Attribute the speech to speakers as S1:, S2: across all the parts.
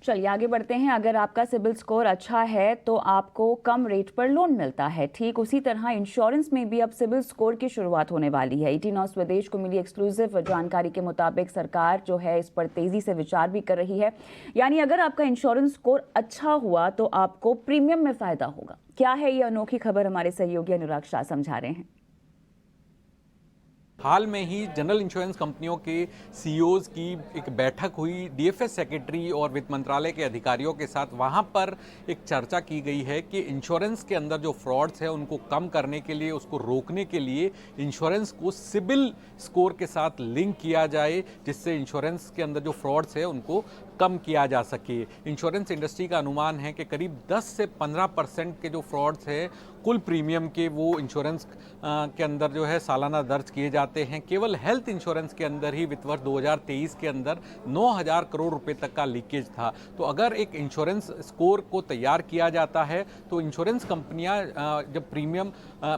S1: चलिए आगे बढ़ते हैं। अगर आपका सिबिल स्कोर अच्छा है तो आपको कम रेट पर लोन मिलता है। ठीक उसी तरह इंश्योरेंस में भी अब सिबिल स्कोर की शुरुआत होने वाली है। 18 स्वदेश को मिली एक्सक्लूसिव जानकारी के मुताबिक सरकार जो है इस पर तेजी से विचार भी कर रही है। यानी अगर आपका इंश्योरेंस स्कोर अच्छा हुआ तो आपको प्रीमियम में फायदा होगा। क्या है ये अनोखी खबर, हमारे सहयोगी अनुराग शाह समझा रहे हैं।
S2: हाल में ही जनरल इंश्योरेंस कंपनियों के सीईओज की एक बैठक हुई डीएफएस सेक्रेटरी और वित्त मंत्रालय के अधिकारियों के साथ। वहां पर एक चर्चा की गई है कि इंश्योरेंस के अंदर जो फ्रॉड्स है उनको कम करने के लिए, उसको रोकने के लिए इंश्योरेंस को सिबिल स्कोर के साथ लिंक किया जाए, जिससे इंश्योरेंस के अंदर जो फ्रॉड्स है उनको कम किया जा सके। इंश्योरेंस इंडस्ट्री का अनुमान है कि करीब 10 से 15% के जो फ्रॉड्स है कुल प्रीमियम के, वो इंश्योरेंस के अंदर जो है सालाना दर्ज किए जाते हैं। केवल हेल्थ इंश्योरेंस के अंदर ही वित्त वर्ष 2023 के अंदर 9,000 करोड़ रुपए तक का लीकेज था। तो अगर एक इंश्योरेंस स्कोर को तैयार किया जाता है तो इंश्योरेंस कंपनियां जब प्रीमियम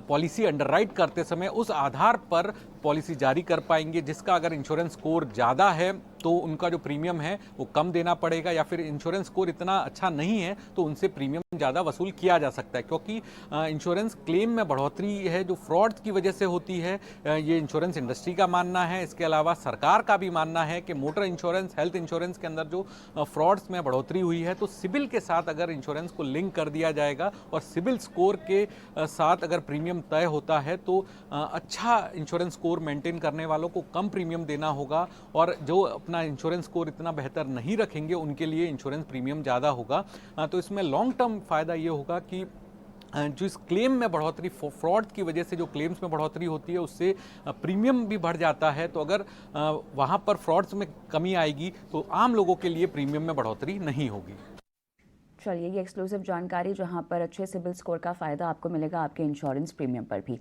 S2: पॉलिसी अंडरराइट करते समय उस आधार पर पॉलिसी जारी कर पाएंगे, जिसका अगर इंश्योरेंस स्कोर ज़्यादा है तो उनका जो प्रीमियम है वो कम देना पड़ेगा, या फिर इंश्योरेंस स्कोर इतना अच्छा नहीं है तो उनसे प्रीमियम ज़्यादा वसूल किया जा सकता है। क्योंकि इंश्योरेंस क्लेम में बढ़ोतरी है जो फ्रॉड्स की वजह से होती है, ये इंश्योरेंस इंडस्ट्री का मानना है। इसके अलावा सरकार का भी मानना है कि मोटर इंश्योरेंस, हेल्थ इंश्योरेंस के अंदर जो फ्रॉड्स में बढ़ोतरी हुई है, तो सिबिल के साथ अगर इंश्योरेंस को लिंक कर दिया जाएगा और सिबिल स्कोर के साथ अगर प्रीमियम तय होता है तो अच्छा इंश्योरेंस स्कोर मेंटेन करने वालों को कम प्रीमियम देना होगा, और जो अपना इंश्योरेंस स्कोर इतना बेहतर नहीं रखेंगे उनके लिए इंश्योरेंस प्रीमियम ज़्यादा होगा। तो इसमें लॉन्ग टर्म फायदा ये होगा कि जो इस क्लेम में बढ़ोतरी, फ्रॉड की वजह से जो क्लेम्स में बढ़ोतरी होती है उससे प्रीमियम भी बढ़ जाता है। तो अगर वहाँ पर फ्रॉड्स में कमी आएगी तो आम लोगों के लिए प्रीमियम में बढ़ोतरी नहीं होगी।
S1: चलिए ये एक्सक्लूसिव जानकारी, जहां पर अच्छे सिबिल स्कोर का फायदा आपको मिलेगा आपके इंश्योरेंस प्रीमियम पर भी।